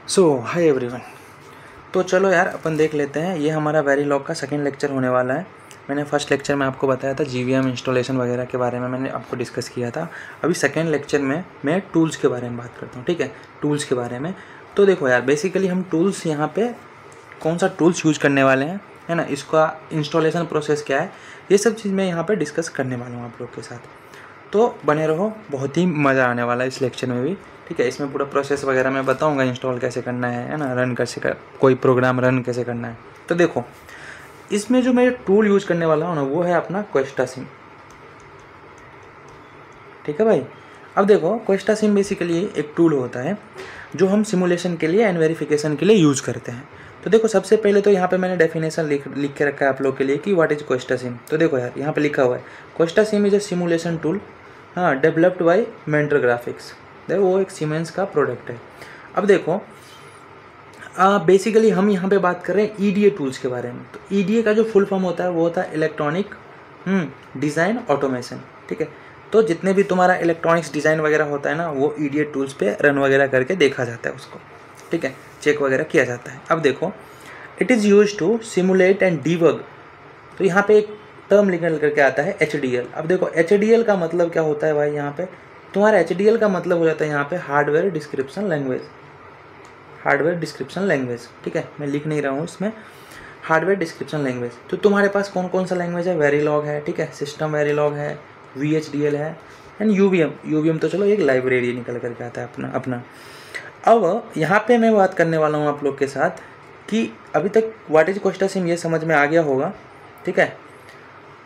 सो hi everyone. तो चलो यार अपन देख लेते हैं, ये हमारा वेरीलॉग का सेकंड लेक्चर होने वाला है। मैंने फर्स्ट लेक्चर में आपको बताया था जीवीएम इंस्टॉलेशन वगैरह के बारे में मैंने आपको डिस्कस किया था। अभी सेकंड लेक्चर में मैं टूल्स के बारे में बात करता हूँ, ठीक है, टूल्स के बारे में। तो देखो यार, बेसिकली हम टूल्स यहाँ पे कौन सा टूल्स यूज करने वाले हैं, है ना, इसका इंस्टॉलेशन प्रोसेस क्या है, ये सब चीज़ मैं यहाँ पर डिस्कस करने वाला हूँ आप लोग के साथ। तो बने रहो, बहुत ही मज़ा आने वाला है इस लेक्चर में भी, ठीक है। इसमें पूरा प्रोसेस वगैरह मैं बताऊंगा, इंस्टॉल कैसे करना है ना, रन कैसे कोई प्रोग्राम रन कैसे करना है। तो देखो, इसमें जो मैं टूल यूज़ करने वाला हूँ ना, वो है अपना क्वेस्टासिम, ठीक है भाई। अब देखो, क्वेस्टासिम बेसिकली एक टूल होता है जो हम सिमुलेशन के लिए एंड वेरिफिकेशन के लिए यूज़ करते हैं। तो देखो, सबसे पहले तो यहाँ पे मैंने डेफिनेशन लिख के रखा है आप लोग के लिए कि व्हाट इज क्वेस्टासिम। तो देखो यार, यहाँ पे लिखा हुआ है क्वेस्टासिम इज अ सिमुलेशन टूल, हाँ, डेवलप्ड बाय मेंटर ग्राफिक्स। देखो, वो एक सीमेंस का प्रोडक्ट है। अब देखो, बेसिकली हम यहाँ पे बात कर रहे हैं ईडीए टूल्स के बारे में। तो ईडीए का जो फुल फॉर्म होता है वो होता है इलेक्ट्रॉनिक डिज़ाइन ऑटोमेशन, ठीक है। तो जितने भी तुम्हारा इलेक्ट्रॉनिक्स डिज़ाइन वगैरह होता है ना, वो ईडीए टूल्स पे रन वगैरह करके देखा जाता है उसको, ठीक है, चेक वगैरह किया जाता है। अब देखो, it is use to simulate and debug. तो यहाँ पे एक टर्म निकल करके आता है HDL। अब देखो, HDL का मतलब क्या होता है भाई, यहाँ पे तुम्हारा HDL का मतलब हो जाता है यहाँ पे hardware description language, hardware description language, ठीक है। मैं लिख नहीं रहा हूँ इसमें, हार्डवेयर डिस्क्रिप्शन लैंग्वेज। तो तुम्हारे पास कौन कौन सा लैंग्वेज है, वेरीलॉग है, ठीक है, सिस्टम वेरीलॉग है, VHDL है, एंड यूवीएम तो चलो एक लाइब्रेरी निकल करके आता है अपना। अब यहाँ पे मैं बात करने वाला हूँ आप लोग के साथ कि अभी तक व्हाट इज क्वेस्टासिम ये समझ में आ गया होगा, ठीक है।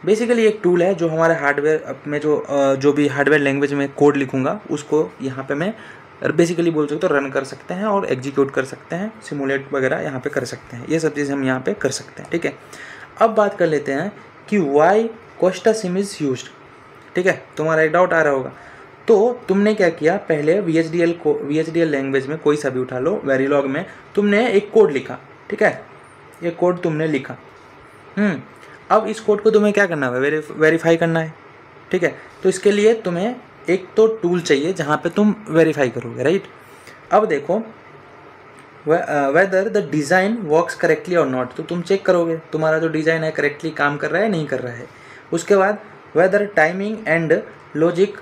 बेसिकली एक टूल है जो हमारे हार्डवेयर में जो भी हार्डवेयर लैंग्वेज में कोड लिखूंगा उसको यहाँ पे मैं बेसिकली बोल सकते हो रन कर सकते हैं और एग्जीक्यूट कर सकते हैं, सिमुलेट वगैरह यहाँ पे कर सकते हैं, ये सब चीज़ें हम यहाँ पे कर सकते हैं, ठीक है। अब बात कर लेते हैं कि वाई क्वेस्टासिम इज यूज्ड, ठीक है। तुम्हारा एक डाउट आ रहा होगा। तो तुमने क्या किया, पहले VHDL लैंग्वेज में कोई सा भी उठा लो, वेरीलॉग में तुमने एक कोड लिखा, ठीक है, ये कोड तुमने लिखा। अब इस कोड को तुम्हें क्या करना है, वेरीफाई करना है, ठीक है। तो इसके लिए तुम्हें एक तो टूल चाहिए जहाँ पे तुम वेरीफाई करोगे, राइट। अब देखो, whether the design works correctly और नॉट, तो तुम चेक करोगे तुम्हारा जो डिज़ाइन है करेक्टली काम कर रहा है नहीं कर रहा है। उसके बाद whether timing and logic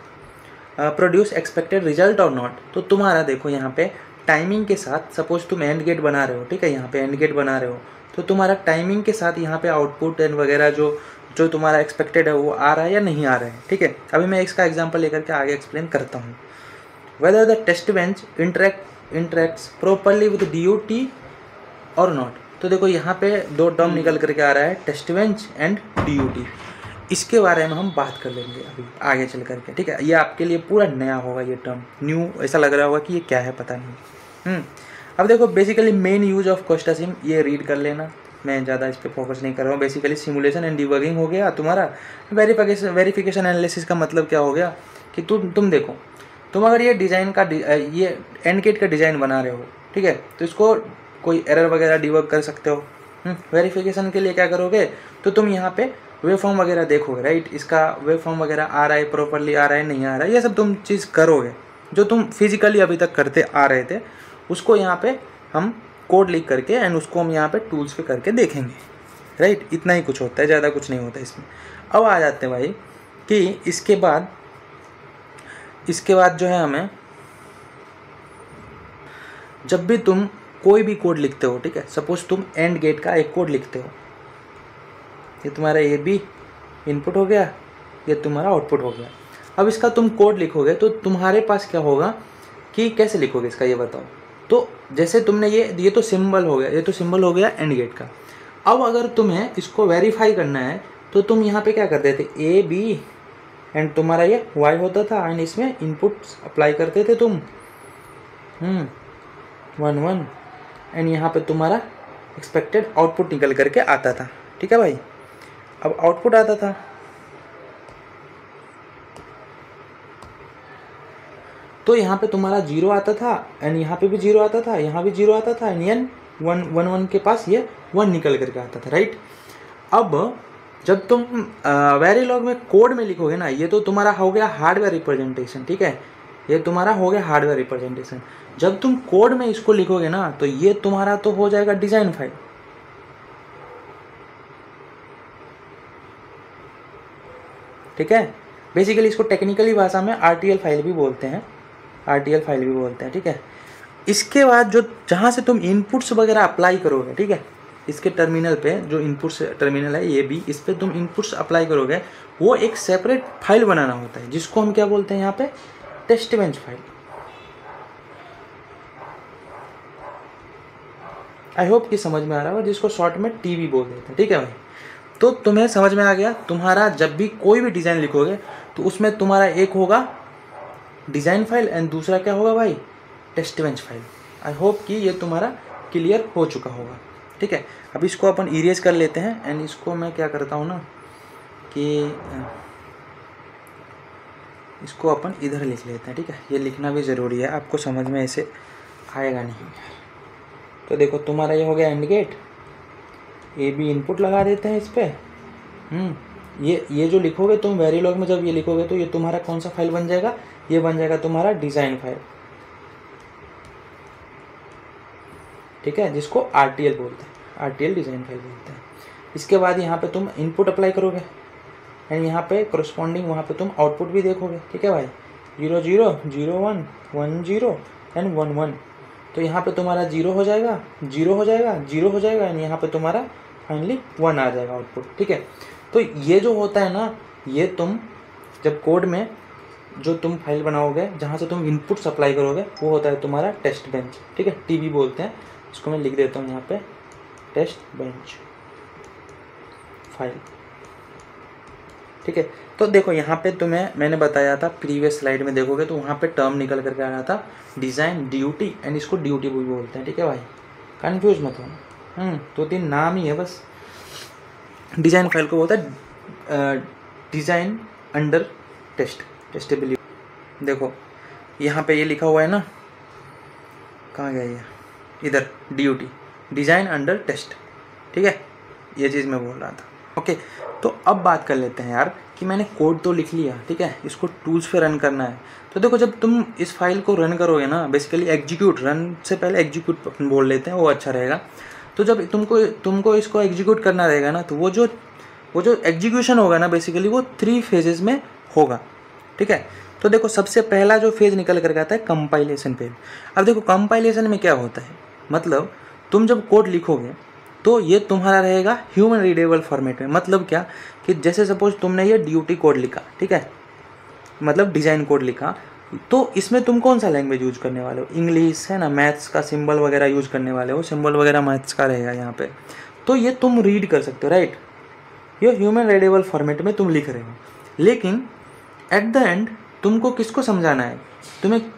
produce expected result और नॉट, तो तुम्हारा देखो यहाँ पे टाइमिंग के साथ, सपोज तुम एंड गेट बना रहे हो, ठीक है, यहाँ पे एंड गेट बना रहे हो, तो तुम्हारा टाइमिंग के साथ यहाँ पे आउटपुट एंड वगैरह जो तुम्हारा एक्सपेक्टेड है वो आ रहा है या नहीं आ रहा है, ठीक है। अभी मैं इसका एग्जांपल लेकर के आगे एक्सप्लेन करता हूँ। Whether the test bench interacts properly with DOT और नॉट, तो देखो यहाँ पे दो टर्म निकल करके आ रहा है, टेस्ट बेंच एंड DOT। इसके बारे में हम बात कर लेंगे अभी आगे चल करके, ठीक है। ये आपके लिए पूरा नया होगा, ये टर्म न्यू, ऐसा लग रहा होगा कि ये क्या है पता नहीं। अब देखो, बेसिकली मेन यूज ऑफ क्वेस्टासिम ये रीड कर लेना, मैं ज़्यादा इस पर फोकस नहीं कर रहा हूँ। बेसिकली सिमुलेशन एंड डिबगिंग हो गया तुम्हारा, वेरिफिकेशन एनालिसिस का मतलब क्या हो गया कि तुम देखो, तुम अगर ये डिज़ाइन का ये एंड गेट का डिज़ाइन बना रहे हो, ठीक है, तो इसको कोई एरर वगैरह डिबग कर सकते हो। वेरिफिकेशन के लिए क्या करोगे, तो तुम यहाँ पे वेव फॉर्म वगैरह देखोगे, राइट, इसका वेव फॉर्म वगैरह आ रहा है, प्रॉपरली आ रहा है नहीं आ रहा है, ये सब तुम चीज़ करोगे जो तुम फिजिकली अभी तक करते आ रहे थे। उसको यहाँ पे हम कोड लिख करके एंड उसको हम यहाँ पे टूल्स पे करके देखेंगे, राइट। इतना ही कुछ होता है, ज़्यादा कुछ नहीं होता इसमें। अब आ जाते हैं भाई कि इसके बाद जो है, हमें जब भी तुम कोई भी कोड लिखते हो, ठीक है, सपोज तुम एंड गेट का एक कोड लिखते हो, ये तुम्हारा ये भी इनपुट हो गया, ये तुम्हारा आउटपुट हो गया। अब इसका तुम कोड लिखोगे तो तुम्हारे पास क्या होगा कि कैसे लिखोगे इसका, ये बताओ। तो जैसे तुमने ये तो सिंबल हो गया, ये तो सिंबल हो गया एंड गेट का। अब अगर तुम्हें इसको वेरीफाई करना है तो तुम यहाँ पे क्या करते थे, AB एंड तुम्हारा ये Y होता था एंड इसमें इनपुट्स अप्लाई करते थे तुम 1 1 एंड यहाँ पे तुम्हारा एक्सपेक्टेड आउटपुट निकल करके आता था, ठीक है भाई। अब आउटपुट आता था, तो यहाँ पे तुम्हारा 0 आता था एंड यहाँ पे भी 0 आता था, यहाँ भी 0 आता था एंड 1 के पास ये 1 निकल करके आता था, राइट। अब जब तुम वेरीलॉग में कोड में लिखोगे ना, ये तो तुम्हारा हो गया हार्डवेयर रिप्रेजेंटेशन, ठीक है। ये तुम्हारा हो गया हार्डवेयर रिप्रेजेंटेशन। जब तुम कोड में इसको लिखोगे ना तो ये तुम्हारा तो हो जाएगा डिजाइन फाइल। ठीक है, बेसिकली इसको टेक्निकली भाषा में आरटीएल फाइल भी बोलते हैं, आरटीएल फाइल भी बोलते हैं। ठीक है, इसके बाद जो जहाँ से तुम इनपुट्स वगैरह अप्लाई करोगे, ठीक है, इसके टर्मिनल पे जो इनपुट्स टर्मिनल है ये भी, इस पे तुम इनपुट्स अप्लाई करोगे, वो एक सेपरेट फाइल बनाना होता है जिसको हम क्या बोलते हैं यहाँ पे, test bench file. I hope कि समझ में आ रहा होगा, जिसको शॉर्ट में टीबी बोल देते हैं। ठीक है भाई, तो तुम्हें समझ में आ गया। तुम्हारा जब भी कोई भी डिज़ाइन लिखोगे तो उसमें तुम्हारा एक होगा डिज़ाइन फाइल एंड दूसरा क्या होगा भाई, test bench file. I hope कि ये तुम्हारा क्लियर हो चुका होगा। ठीक है, अब इसको अपन इरेज कर लेते हैं एंड इसको मैं क्या करता हूँ ना कि इसको अपन इधर लिख लेते हैं। ठीक है, ये लिखना भी ज़रूरी है, आपको समझ में ऐसे आएगा नहीं। तो देखो तुम्हारा ये हो गया and gate, A B input लगा देते हैं इस पर। ये जो लिखोगे तुम वेरीलॉग में, जब ये लिखोगे तो ये तुम्हारा कौन सा फाइल बन जाएगा, ये बन जाएगा तुम्हारा डिज़ाइन फाइल। ठीक है, जिसको आरटीएल बोलते हैं, आरटीएल डिज़ाइन फाइल बोलते हैं। इसके बाद यहाँ पे तुम इनपुट अप्लाई करोगे एंड यहाँ पे करस्पॉन्डिंग वहाँ पे तुम आउटपुट भी देखोगे। ठीक है भाई, 0 0 0 1 1 0 एंड 1 1। तो यहाँ पे तुम्हारा 0 हो जाएगा, 0 हो जाएगा, 0 हो जाएगा एंड यहाँ पे तुम्हारा फाइनली 1 आ जाएगा आउटपुट। ठीक है, तो ये जो होता है ना, ये तुम जब कोड में जो तुम फाइल बनाओगे जहाँ से तुम इनपुट सप्लाई करोगे वो होता है तुम्हारा टेस्ट बेंच। ठीक है, टीबी बोलते हैं इसको, मैं लिख देता हूँ यहाँ पे टेस्ट बेंच फाइल। ठीक है, तो देखो यहाँ पे तुम्हें मैंने बताया था प्रीवियस स्लाइड में, देखोगे तो वहाँ पे टर्म निकल करके आ रहा था डिज़ाइन ड्यूटी एंड इसको ड्यूटी भी बोलते हैं। ठीक है भाई, कंफ्यूज मत होना, 2-3 नाम ही है बस। डिज़ाइन फाइल को बोलता है डिज़ाइन अंडर टेस्ट, टेस्टेबिलिटी। देखो यहाँ पे ये लिखा हुआ है ना, कहाँ गया ये, इधर ड्यूटी, डिज़ाइन अंडर टेस्ट। ठीक है, ये चीज़ मैं बोल रहा था। ओके, तो अब बात कर लेते हैं यार कि मैंने कोड तो लिख लिया, ठीक है, इसको टूल्स पे रन करना है। तो देखो जब तुम इस फाइल को रन करोगे ना, बेसिकली एग्जीक्यूट, रन से पहले एग्जीक्यूट बोल लेते हैं, वो अच्छा रहेगा। तो जब तुमको इसको एग्जीक्यूट करना रहेगा ना, तो वो जो एग्जीक्यूशन होगा ना, बेसिकली वो 3 फेजेस में होगा। ठीक है, तो देखो सबसे पहला जो फेज निकल कर आता है कंपाइलेशन फेज। अब देखो कंपाइलेशन में क्या होता है, मतलब तुम जब कोड लिखोगे तो ये तुम्हारा रहेगा ह्यूमन रीडेबल फॉर्मेट में। मतलब क्या कि जैसे सपोज तुमने ये ड्यूटी कोड लिखा, ठीक है, मतलब डिज़ाइन कोड लिखा, तो इसमें तुम कौन सा लैंग्वेज यूज करने वाले हो, इंग्लिश है ना, मैथ्स का सिंबल वगैरह यूज करने वाले हो, सिंबल वगैरह मैथ्स का रहेगा यहाँ पे, तो ये तुम रीड कर सकते हो, राइट। ये ह्यूमन रीडेबल फॉर्मेट में तुम लिख रहे हो, लेकिन एट द एंड तुमको किसको समझाना है,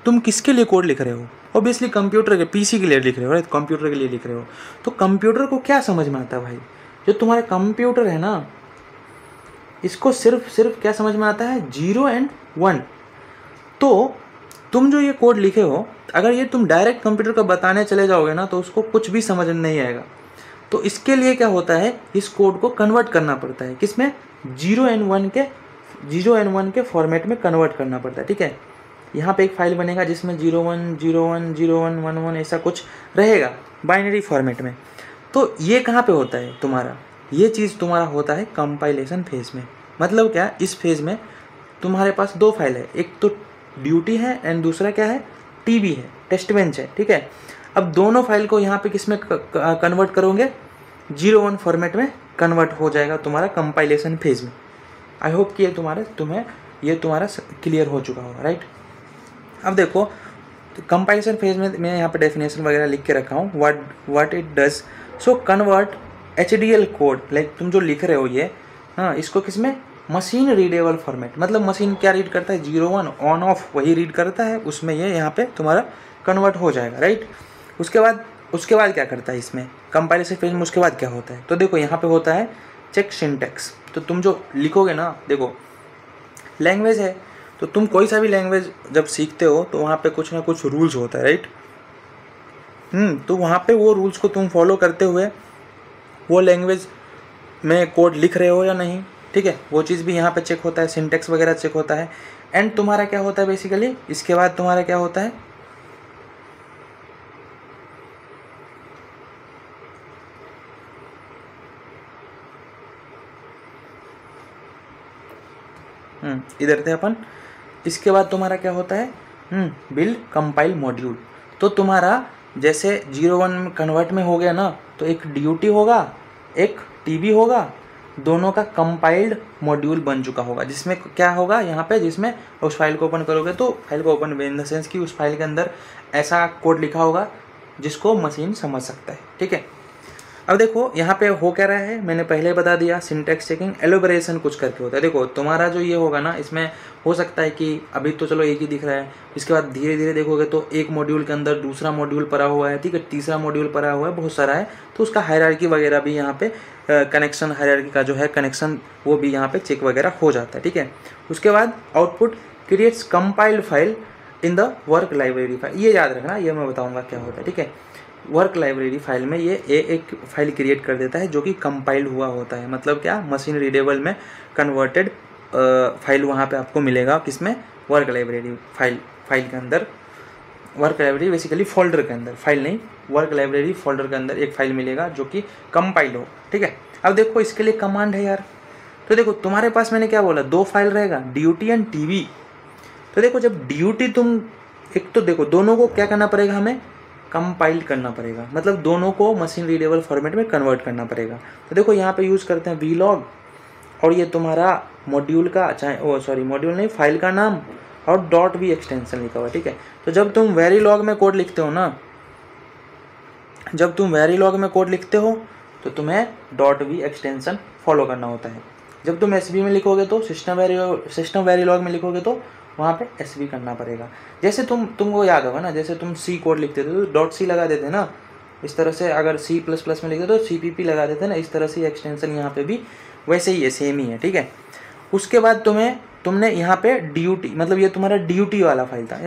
तुम किसके लिए कोड लिख रहे हो, ऑब्वियसली कंप्यूटर के, पीसी के लिए लिख रहे हो, राइट, कंप्यूटर के लिए लिख रहे हो। तो कंप्यूटर को क्या समझ में आता है भाई, जो तुम्हारा कंप्यूटर है ना, इसको सिर्फ क्या समझ में आता है, 0 एंड 1। तो तुम जो ये कोड लिखे हो, अगर ये तुम डायरेक्ट कंप्यूटर को बताने चले जाओगे ना, तो उसको कुछ भी समझ नहीं आएगा। तो इसके लिए क्या होता है, इस कोड को कन्वर्ट करना पड़ता है, किसमें, 0 एंड 1 के फॉर्मेट में कन्वर्ट करना पड़ता है। ठीक है, यहाँ पे एक फाइल बनेगा जिसमें 01 01 01 11 ऐसा कुछ रहेगा बाइनरी फॉर्मेट में। तो ये कहाँ पे होता है तुम्हारा, ये चीज़ तुम्हारा होता है कंपाइलेशन फेज में। मतलब क्या, इस फेज में तुम्हारे पास 2 फाइल है, एक तो ड्यूटी है एंड दूसरा क्या है, टीबी है, टेस्ट बेंच है। ठीक है, अब दोनों फाइल को यहाँ पे किस में कन्वर्ट करोगे, 01 फॉर्मेट में कन्वर्ट हो जाएगा तुम्हारा कंपाइलेशन फेज में। आई होप कि ये तुम्हारा क्लियर हो चुका होगा, राइट। अब देखो कंपाइलेशन फेज में मैं यहाँ पे डेफिनेशन वगैरह लिख के रखा हूँ, what it does. So convert HDL code, like तुम जो लिख रहे हो ये, हाँ, इसको किस में, मशीन रीडेबल फॉर्मेट। मतलब मशीन क्या रीड करता है, 01 ऑन ऑफ वही रीड करता है, उसमें ये यहाँ पे तुम्हारा कन्वर्ट हो जाएगा, राइट। उसके बाद क्या करता है इसमें कंपाइलेशन फेज में, उसके बाद क्या होता है, तो देखो यहाँ पे होता है चेक सिंटैक्स। तो तुम जो लिखोगे ना, देखो लैंग्वेज है, तो तुम कोई सा भी लैंग्वेज जब सीखते हो तो वहाँ पे कुछ ना कुछ रूल्स होता है, राइट। तो वहाँ पे वो रूल्स को तुम फॉलो करते हुए वो लैंग्वेज में कोड लिख रहे हो या नहीं, ठीक ठीक है, वो चीज़ भी यहाँ पे चेक होता है, सिंटेक्स वगैरह चेक होता है। एंड तुम्हारा क्या होता है बेसिकली, इसके बाद तुम्हारा क्या होता है, इधर थे अपन। इसके बाद तुम्हारा क्या होता है, बिल्ड कंपाइल मॉड्यूल। तो तुम्हारा जैसे 01 में कन्वर्ट में हो गया ना, तो एक ड्यूटी होगा, एक टीबी होगा, दोनों का कंपाइल्ड मॉड्यूल बन चुका होगा, जिसमें क्या होगा यहाँ पे, जिसमें उस फाइल को ओपन करोगे तो फाइल को ओपन इन द सेंस कि उस फाइल के अंदर ऐसा कोड लिखा होगा जिसको मशीन समझ सकता है। ठीक है, अब देखो यहाँ पे हो क्या रहा है, मैंने पहले बता दिया, सिंटैक्स चेकिंग एलोबरेशन कुछ करके होता है। देखो तुम्हारा जो ये होगा ना, इसमें हो सकता है कि अभी तो चलो एक ही दिख रहा है, इसके बाद धीरे धीरे देखोगे तो एक मॉड्यूल के अंदर दूसरा मॉड्यूल पड़ा हुआ है, ठीक है, तीसरा मॉड्यूल पड़ा हुआ है, बहुत सारा है, तो उसका हायरार्की वगैरह भी यहाँ पे कनेक्शन, हायरार्की का जो है कनेक्शन, वो भी यहाँ पे चेक वगैरह हो जाता है। ठीक है, उसके बाद output creates compiled file in the work library file. ये याद रखना, ये मैं बताऊँगा क्या होता है। ठीक है, वर्क लाइब्रेरी फाइल में ये एक फाइल क्रिएट कर देता है जो कि कंपाइल्ड हुआ होता है, मतलब क्या, मशीन रीडेबल में कन्वर्टेड फाइल वहाँ पे आपको मिलेगा, किसमें, वर्क लाइब्रेरी फाइल के अंदर। वर्क लाइब्रेरी बेसिकली फोल्डर के अंदर, फाइल नहीं, वर्क लाइब्रेरी फोल्डर के अंदर एक फाइल मिलेगा जो कि कंपाइल्ड हो। ठीक है, अब देखो इसके लिए कमांड है यार, तो देखो तुम्हारे पास मैंने क्या बोला, 2 फाइल रहेगा, ड्यूटी एंड टीवी। तो देखो जब ड्यूटी तुम, एक तो देखो दोनों को क्या करना पड़ेगा, हमें कंपाइल करना पड़ेगा, मतलब दोनों को मशीन रीडेबल फॉर्मेट में कन्वर्ट करना पड़ेगा। तो देखो यहाँ पे यूज़ करते हैं वीलॉग, और ये तुम्हारा मॉड्यूल का, चाहे मॉड्यूल नहीं, फाइल का नाम, और डॉट भी एक्सटेंशन लिखा हुआ। ठीक है, तो जब तुम वेरीलॉग में कोड लिखते हो ना, जब तुम वेरीलॉग में कोड लिखते हो तो तुम्हें डॉट भी एक्सटेंशन फॉलो करना होता है। जब तुम एसबी में लिखोगे तो सिस्टम वेरीलॉग में लिखोगे तो वहाँ पे एसबी करना पड़ेगा। जैसे तुमको याद होगा ना, जैसे तुम सी कोड लिखते थे तो डॉट सी लगा देते ना, इस तरह से अगर C++ में लिखते तो CPP लगा देते ना, इस तरह से एक्सटेंशन यहाँ पे भी वैसे ही है, सेम ही है। ठीक है, उसके बाद तुमने यहाँ पे ड्यूटी, मतलब ये तुम्हारा ड्यूटी वाला फाइल था,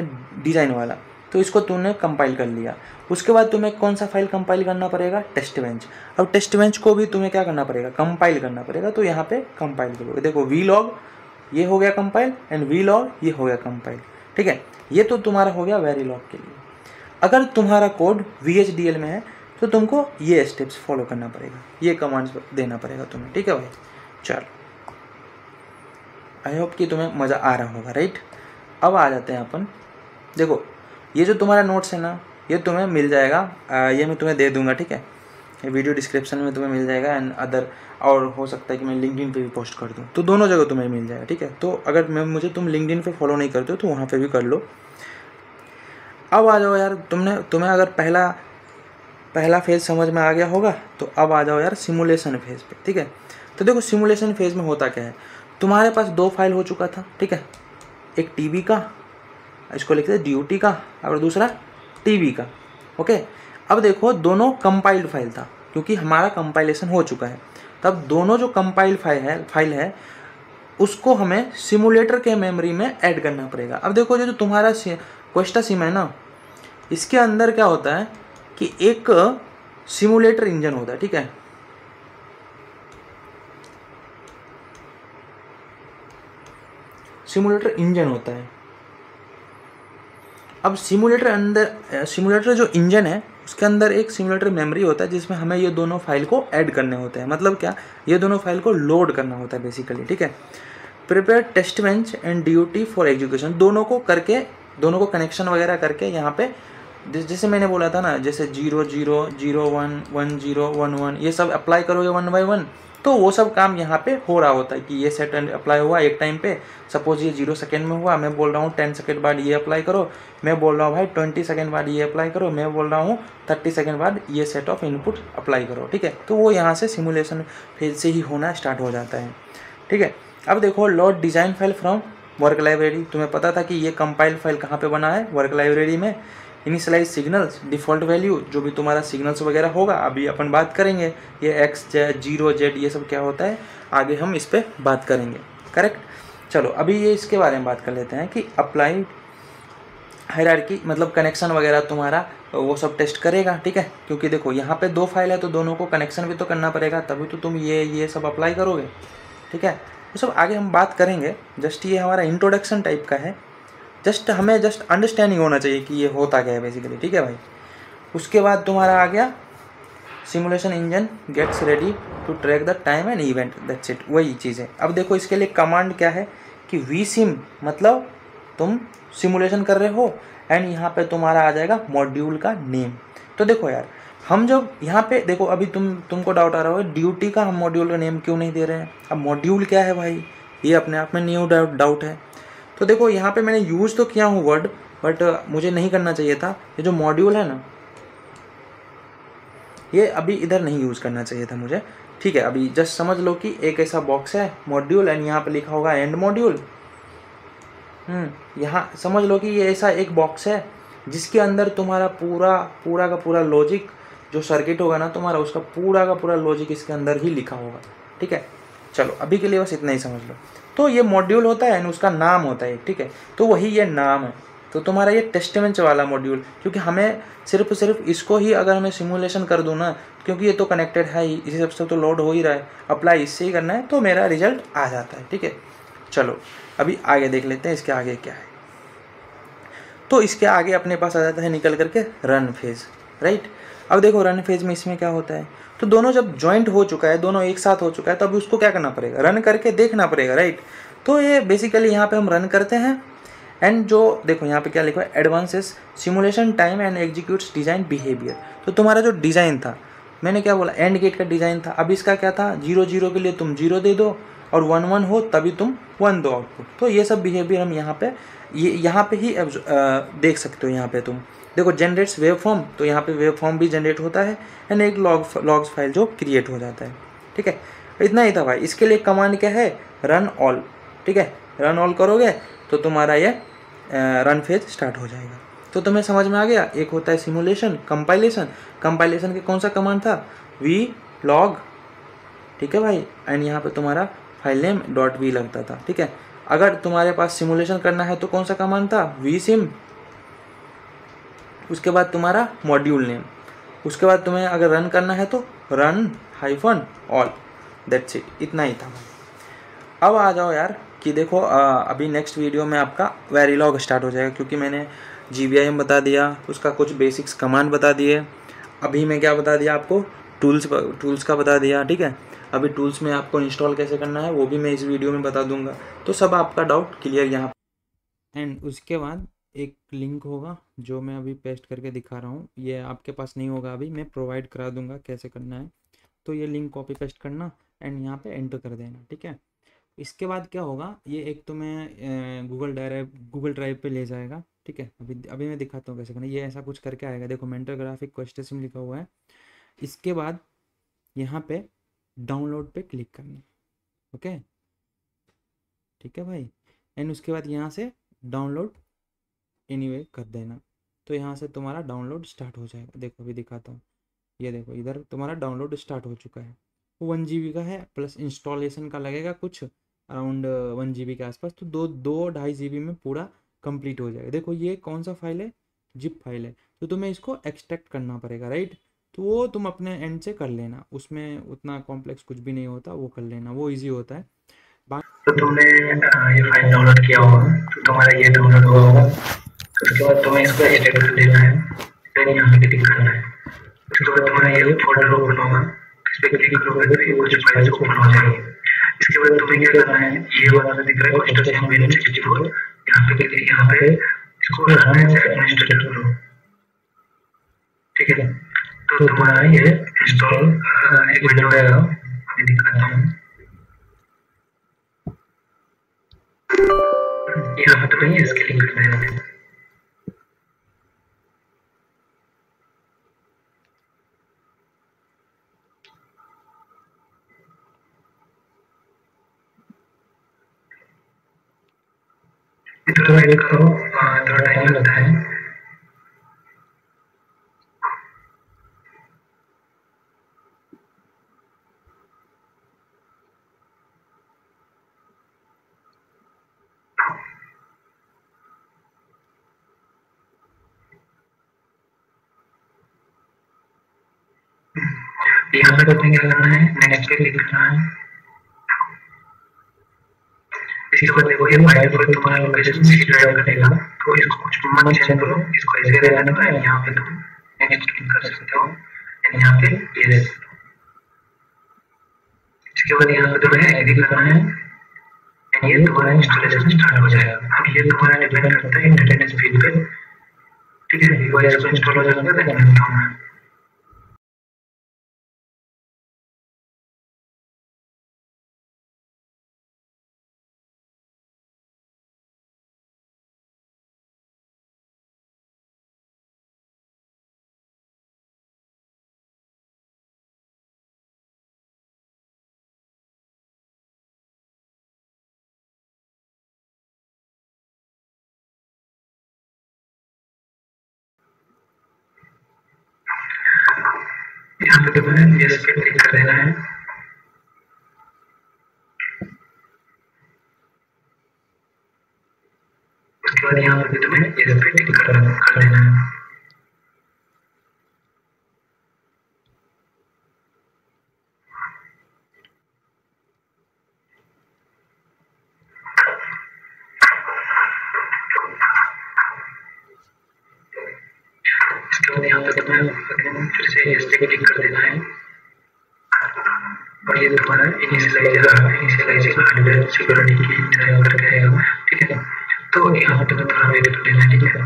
डिज़ाइन वाला, तो इसको तुमने कंपाइल कर लिया। उसके बाद तुम्हें कौन सा फाइल कंपाइल करना पड़ेगा, टेस्ट बेंच। अब टेस्ट बेंच को भी तुम्हें क्या करना पड़ेगा, कंपाइल करना पड़ेगा, तो यहाँ पे कंपाइल करोगे। देखो वीलॉग ये हो गया कंपाइल, एंड वीलॉग ये हो गया कंपाइल। ठीक है, ये तो तुम्हारा हो गया वेरीलॉग के लिए। अगर तुम्हारा कोड VHDL में है तो तुमको ये स्टेप्स फॉलो करना पड़ेगा, ये कमांड्स देना पड़ेगा तुम्हें। ठीक है भाई, चलो आई होप कि तुम्हें मज़ा आ रहा होगा, राइट। अब आ जाते हैं अपन, देखो ये जो तुम्हारा नोट्स है ना, ये तुम्हें मिल जाएगा, ये मैं तुम्हें दे दूंगा। ठीक है, ये वीडियो डिस्क्रिप्शन में तुम्हें मिल जाएगा, एंड अदर, और हो सकता है कि मैं लिंक्डइन पे भी पोस्ट कर दूँ, तो दोनों जगह तुम्हें मिल जाएगा। ठीक है, तो अगर मुझे तुम लिंक्डइन पे फॉलो नहीं करते हो तो वहाँ पे भी कर लो। अब आ जाओ यार, तुम्हें अगर पहला फेज़ समझ में आ गया होगा, तो अब आ जाओ यार सिमुलेशन फेज़ पे। ठीक है, तो देखो सिमुलेशन फेज़ में होता क्या है, तुम्हारे पास 2 फाइल हो चुका था। ठीक है, एक टीवी का, इसको लिखते हैं ड्यूटी का, और दूसरा टीवी का। ओके, अब देखो दोनों कंपाइल्ड फाइल था, क्योंकि हमारा कंपाइलेशन हो चुका है, तब दोनों जो कंपाइल्ड फाइल है उसको हमें सिमुलेटर के मेमोरी में ऐड करना पड़ेगा। अब देखो जो तुम्हारा क्वेस्टा सिम है ना, इसके अंदर क्या होता है कि एक सिमुलेटर इंजन होता है। ठीक है, सिमुलेटर इंजन होता है। अब सिमुलेटर जो इंजन है उसके अंदर एक सिमुलेटर मेमोरी होता है, जिसमें हमें ये दोनों फाइल को ऐड करने होते हैं, मतलब क्या, ये दोनों फाइल को लोड करना होता है बेसिकली। ठीक है, prepare test bench and duty for execution, दोनों को कनेक्शन वगैरह करके यहाँ पे, जैसे मैंने बोला था ना, जैसे 0 0 0 1 1 0 1 1, ये सब अप्लाई करोगे 1 by 1, तो वो सब काम यहाँ पे हो रहा होता है कि ये सेट एंड अप्लाई हुआ एक टाइम पे। सपोज ये 0 सेकेंड में हुआ, मैं बोल रहा हूँ 10 सेकेंड बाद ये अप्लाई करो, मैं बोल रहा हूँ भाई 20 सेकेंड बाद ये अप्लाई करो, मैं बोल रहा हूँ 30 सेकेंड बाद ये सेट ऑफ इनपुट अप्लाई करो। ठीक है, तो वो यहाँ से सिमुलेशन फेज से ही होना स्टार्ट हो जाता है। ठीक है, अब देखो load design file from work library, तुम्हें पता था कि ये कंपाइल फाइल कहाँ पे बना है, वर्क लाइब्रेरी में। इनिशियलाइज सिग्नल्स, डिफ़ॉल्ट वैल्यू, जो भी तुम्हारा सिग्नल्स वगैरह होगा, अभी अपन बात करेंगे ये X, Z, 0, Z ये सब क्या होता है, आगे हम इस पर बात करेंगे। करेक्ट, चलो अभी ये इसके बारे में बात कर लेते हैं कि अप्लाई हायरार्की, मतलब कनेक्शन वगैरह तुम्हारा वो सब टेस्ट करेगा। ठीक है, क्योंकि देखो यहाँ पे 2 फाइल है तो दोनों को कनेक्शन भी तो करना पड़ेगा, तभी तो तुम ये सब अप्लाई करोगे। ठीक है, वो सब आगे हम बात करेंगे। जस्ट ये हमारा इंट्रोडक्शन टाइप का है, हमें अंडरस्टैंडिंग होना चाहिए कि ये होता क्या है बेसिकली, ठीक है भाई। उसके बाद तुम्हारा आ गया simulation engine gets ready to track the time and event, that's it, वही चीज़ है। अब देखो इसके लिए कमांड क्या है कि वी सिम मतलब तुम सिमुलेशन कर रहे हो, एंड यहाँ पे तुम्हारा आ जाएगा मॉड्यूल का नेम। तो देखो यार, हम जब यहाँ पे देखो, अभी तुमको डाउट आ रहा होगा ड्यूटी का हम मॉड्यूल का नेम क्यों नहीं दे रहे हैं। अब मॉड्यूल क्या है भाई, ये अपने आप में न्यू डाउट है। तो देखो यहाँ पे मैंने यूज़ तो किया हूँ वर्ड, बट मुझे नहीं करना चाहिए था। ये जो मॉड्यूल है ना, ये अभी इधर नहीं यूज़ करना चाहिए था मुझे, ठीक है। अभी जस्ट समझ लो कि एक ऐसा बॉक्स है मॉड्यूल, एंड यहाँ पे लिखा होगा एंड मॉड्यूल। यहाँ समझ लो कि ये ऐसा एक बॉक्स है जिसके अंदर तुम्हारा पूरा का पूरा लॉजिक जो सर्किट होगा ना तुम्हारा, उसका पूरा का पूरा लॉजिक इसके अंदर ही लिखा होगा, ठीक है। चलो अभी के लिए बस इतना ही समझ लो। तो ये मॉड्यूल होता है एंड उसका नाम होता है, ठीक है। तो वही ये नाम है। तो तुम्हारा ये टेस्टमेंट वाला मॉड्यूल, क्योंकि हमें सिर्फ इसको ही अगर हमें सिमुलेशन कर दूँ ना, क्योंकि ये तो कनेक्टेड है ही, इसी सबसे तो लोड हो ही रहा है, अप्लाई इससे ही करना है, तो मेरा रिजल्ट आ जाता है, ठीक है। चलो अभी आगे देख लेते हैं इसके आगे क्या है। तो इसके आगे अपने पास आ जाता है निकल करके रन फेज, राइट। अब देखो रन फेज में इसमें क्या होता है, तो दोनों जब ज्वाइंट हो चुका है, दोनों एक साथ हो चुका है, तो अभी उसको क्या करना पड़ेगा, रन करके देखना पड़ेगा, राइट। तो ये बेसिकली यहाँ पे हम रन करते हैं, एंड जो देखो यहाँ पे क्या लिखा है, advances simulation time and executes design behaviour. तो तुम्हारा जो डिज़ाइन था, मैंने क्या बोला, एंड गेट का डिज़ाइन था। अब इसका क्या था, 0 0 के लिए तुम 0 दे दो, और 1 1 हो तभी तुम 1 दो आउटपुट। तो ये सब बिहेवियर हम यहाँ पे यहाँ पे ही देख सकते हो। यहाँ पे तुम देखो जनरेट्स वेव फॉर्म, तो यहाँ पे वेव फॉर्म भी जनरेट होता है, एंड एक लॉग्स फाइल जो क्रिएट हो जाता है, ठीक है। इतना ही था भाई। इसके लिए कमांड क्या है, रन ऑल, ठीक है। रन ऑल करोगे तो तुम्हारा ये रन फेज स्टार्ट हो जाएगा। तो तुम्हें समझ में आ गया, एक होता है सिमुलेशन, कंपाइलेशन के कौन सा कमांड था, वी लॉग, ठीक है भाई, एंड यहाँ पे तुम्हारा फाइल नेम .v लगता था, ठीक है। अगर तुम्हारे पास सिमुलेशन करना है तो कौन सा कमांड था, वी सिम, उसके बाद तुम्हारा मॉड्यूल नेम, उसके बाद तुम्हें अगर रन करना है तो run hyphen all, that's it, इतना ही था भाई। अब आ जाओ यार कि देखो अभी नेक्स्ट वीडियो में आपका वेरिलॉग स्टार्ट हो जाएगा, क्योंकि मैंने GVIM बता दिया, उसका कुछ बेसिक्स कमांड बता दिए। अभी मैं क्या बता दिया आपको, टूल्स का बता दिया, ठीक है। अभी टूल्स में आपको इंस्टॉल कैसे करना है वो भी मैं इस वीडियो में बता दूंगा। तो सब आपका डाउट क्लियर यहाँ। एंड उसके बाद एक लिंक होगा जो मैं अभी पेस्ट करके दिखा रहा हूँ, ये आपके पास नहीं होगा, अभी मैं प्रोवाइड करा दूंगा कैसे करना है। तो ये लिंक कॉपी पेस्ट करना एंड यहाँ पे एंटर कर देना, ठीक है। इसके बाद क्या होगा, ये एक तो मैं गूगल ड्राइव पे ले जाएगा, ठीक है। अभी मैं दिखाता हूँ कैसे करना। ये ऐसा कुछ करके आएगा, देखो मेंटर ग्राफिक क्वेश्चन लिखा हुआ है। इसके बाद यहाँ पे डाउनलोड पे क्लिक करना, ओके, ठीक है भाई। एंड उसके बाद यहाँ से डाउनलोड एनीवे कर देना, तो यहाँ से तुम्हारा डाउनलोड स्टार्ट हो जाएगा। देखो अभी दिखाता हूँ, ये देखो इधर तुम्हारा डाउनलोड स्टार्ट हो चुका है। 1 GB का है, प्लस इंस्टॉलेशन का लगेगा कुछ अराउंड 1 GB के आसपास, तो 2-2.5 GB में पूरा कंप्लीट हो जाएगा। देखो ये कौन सा फाइल है, जिप फाइल है, तो तुम्हें इसको एक्सट्रैक्ट करना पड़ेगा, राइट। तो वो तुम अपने एंड से कर लेना, उसमें उतना कॉम्प्लेक्स कुछ भी नहीं होता, वो कर लेना, वो ईजी होता है। तो तुमने ये फाइल डाउनलोड किया होगा, तो तुम्हारा ये डाउनलोड हुआ होगा। उसके बाद तुम्हें इसको एक्सट्रैक्ट कर देना है, देन यहाँ पे क्लिक करना है। उसके बाद तुम्हारा ये फोल्डर ओपन होगा, इस पर क्लिक करोगे तो ये कुछ फाइल्स ओपन हो जाएगी। इसके बाद तुम्हें क्या करना है, ये वाला दिख रहा है स्टेशन मेनू 64, यहाँ पे इसको रन एज एडमिनिस्ट्रेटर करो, ठीक है। तो तुम्हारा ये इंस्टॉल एक विंडो आएगा, मैं दिखाता हूँ। यहाँ पे तुम्हें इसके लिंक कर देना है। थोड़ा वेट करो, थोड़ा टाइम लगता है। यहाँ पे तुम्हें क्या करना है, नेक्स्ट पे क्लिक करना है। इसके बाद देखो ये फाइल पर तुम्हारा लोकेशन सी ड्राइव करेगा, तो इसको कुछ मत चेंज करो, इसको ऐसे रहने दो एंड यहाँ पे तुम नेक्स्ट क्लिक कर सकते हो एंड यहाँ पे यस। इसके बाद यहाँ पे तुम्हें एग्री करना है एंड ये तुम्हारा इंस्टॉलेशन स्टार्ट हो जाएगा। अब ये तुम्हारा डिपेंड करता है इंटरनेट स्पीड पे, ठीक है। एक बार इसको इंस्टॉल हो जाएगा तो मैं बताऊँ मैं यहाँ पे तुम्हें यस पे क्लिक कर देना है। उसके बाद यहाँ पे तुम्हें यस पे क्लिक कर देना है। उसके बाद यहाँ पे तुम्हें फिर से यस पे क्लिक कर देना है और ये तुम्हारा इनिशियलाइजिंग हार्डवेयर सिक्योरिटी की ड्राइव करके आएगा, ठीक है। तो यहाँ पे तुम्हें थोड़ा वेट कर लेना है, ठीक है।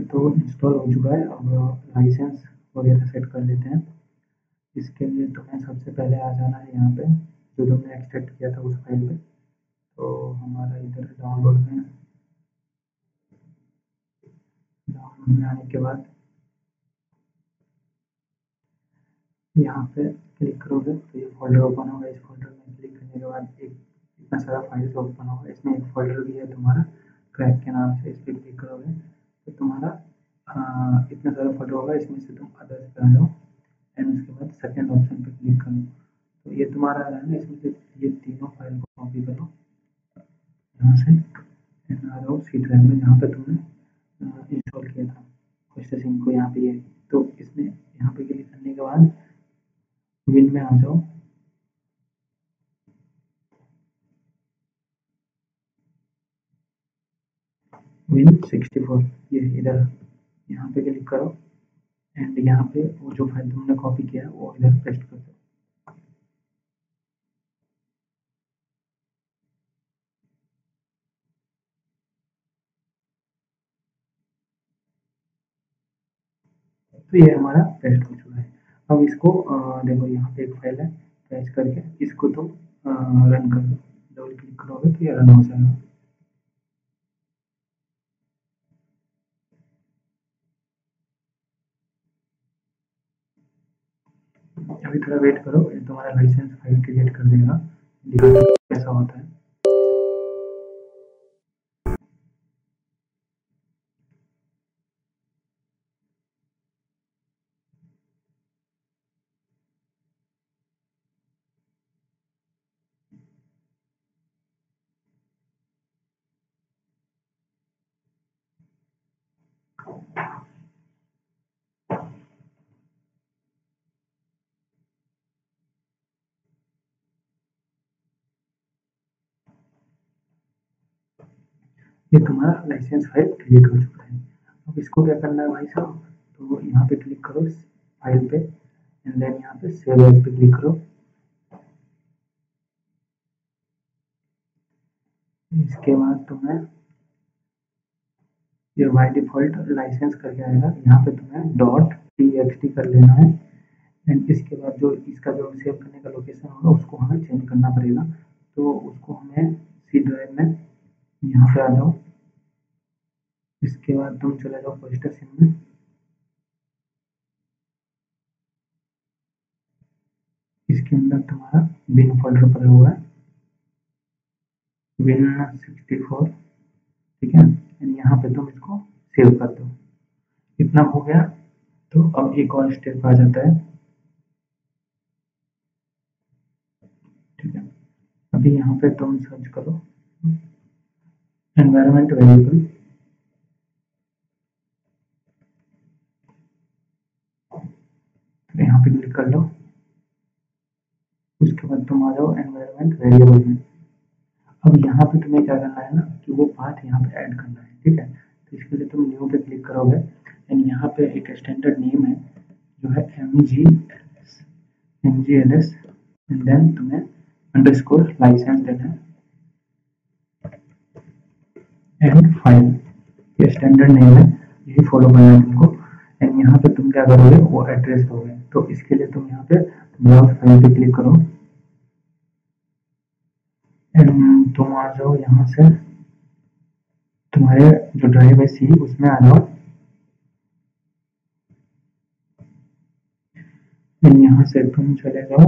तो इंस्टॉल हो चुका है। अब लाइसेंस वगैरह सेट कर लेते हैं। इसके लिए तुम्हें सबसे पहले आ जाना है यहाँ पे जो तुमने एक्सट्रैक्ट किया था उस फाइल पे। तो हमारा इधर डाउनलोड में आने के बाद यहाँ पे क्लिक करोगे तो ये फोल्डर ओपन होगा। इस फोल्डर में क्लिक करने के बाद एक इतना सारा फाइल्स ओपन होगा। इसमें एक फोल्डर भी है तुम्हारा क्रैक के नाम से। इस पर क्लिक करोगे तो तुम्हारा इतना सारा फोल्डर होगा। इसमें से तुम अदर्स पे आ जाओ एंड उसके बाद सेकेंड ऑप्शन पे क्लिक करो तो ये तुम्हारा आ रहा है ना। इसमें से ये तीनों फाइल को कॉपी करो यहाँ से एंड आ जाओ सी ड्राइव में जहाँ पे तुमने इंस्टॉल किया था प्रोसेसिंग को। यहाँ पे ये तो इसमें यहाँ पे क्लिक करने के बाद विन में आ जाओ। विन 64 ये इधर यहाँ पे क्लिक करो एंड यहाँ पे वो जो फाइल तुमने कॉपी किया है वो इधर पेस्ट कर दो। तो ये हमारा पेस्ट हो चुका है। अब इसको देखो यहाँ पे एक फाइल है पेस्ट करके इसको तुम रन कर दो। डबल क्लिक करोगे तो ये रन हो जाएगा। अभी थोड़ा वेट करो, ये तुम्हारा लाइसेंस फाइल क्रिएट कर देगा। दिखाते हैं कैसा होता है। ये तुम्हारा लाइसेंस फाइल क्रिएट हो चुका है। अब इसको क्या करना है भाई साहब, तो यहाँ पे क्लिक करो फाइल पे एंड देन यहाँ पे सेव एज पे क्लिक करो। इसके बाद तुम्हें ये बाय डिफॉल्ट लाइसेंस करके आएगा। यहाँ पे तुम्हें .txt कर लेना है एंड इसके बाद जो इसका जो सेव करने का लोकेशन होगा उसको हमें चेंज करना पड़ेगा। तो उसको हमें सी ड्राइव में यहाँ पे आ जाओ। इसके बाद तुम चले जाओ प्रोसेसिंग में। इसके अंदर तुम्हारा बिन फोल्डर पड़ा हुआ है विन 64, ठीक है। एंड यहाँ पे तुम इसको सेव कर दो। इतना हो गया तो अब एक और स्टेप आ जाता है, ठीक है। अभी यहाँ पे तुम सर्च करो एनवायरनमेंट वेरिएबल तो यहाँ पे क्लिक कर लो। उसके बाद तुम आ जाओ एनवायरनमेंट वेरिएबल में। अब यहाँ पे तुम्हें क्या करना है ना कि वो पाथ यहाँ पे ऐड करना है, ठीक है। तो इसके लिए तुम न्यू पे क्लिक करोगे एंड यहाँ पे एक स्टैंडर्ड नेम है जो है mgls एंड देन तुम्हें अंडरस्कोर लाइसेंस देना है एंड फाइल, ये स्टैंडर्ड नेम है, यही फॉलो करना है तुमको। एंड यहाँ पे तुम क्या करोगे वो एड्रेस दोगे। तो इसके लिए तुम यहाँ पे ब्राउज फाइल पे क्लिक करो एंड तुम आ जाओ यहाँ से तुम्हारे जो ड्राइव है सी उसमें आ जाओ एंड यहाँ से तुम चले जाओ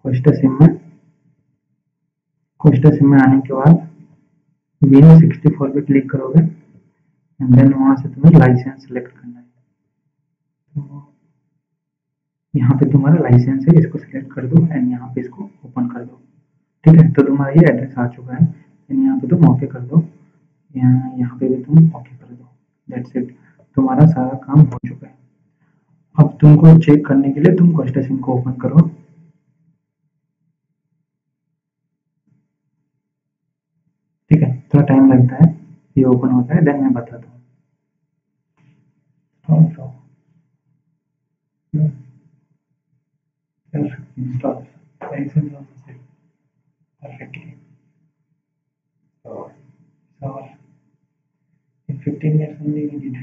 कोस्टा सिम में। कोस्टा सिम में आने के बाद Win64 पे क्लिक करोगे एंड देन वहाँ से तुम्हें लाइसेंस सेलेक्ट करना है। तो यहाँ पे तुम्हारा लाइसेंस है, इसको सिलेक्ट कर दो एंड यहाँ पे इसको ओपन कर दो, ठीक है। तो तुम्हारा ये एड्रेस आ चुका है एंड यहाँ पे तुम ओके कर दो, यहाँ पे भी तुम ओके कर दो। दैट्स इट, तुम्हारा सारा काम हो चुका है। अब तुमको चेक करने के लिए तुम कोस्टा सिम को ओपन करो। ठीक है, थोड़ा टाइम लगता है, ये ओपन होता है देन मैं बताता हूँ। Install license on the site perfectly. So in 15 minutes only we need.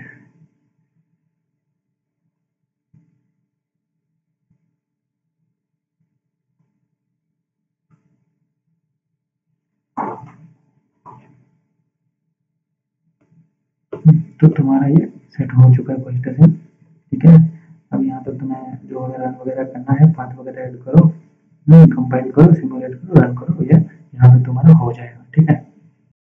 तो तुम्हारा ये सेट हो चुका है कोस्टा सिम, ठीक है। अब यहाँ पे तुम्हें जो रन वगैरह करना है, पाथ वगैरह ऐड करो, कंपाइल करो, सिमुलेट करो, रन करो, ये यहाँ पे तुम्हारा हो जाएगा।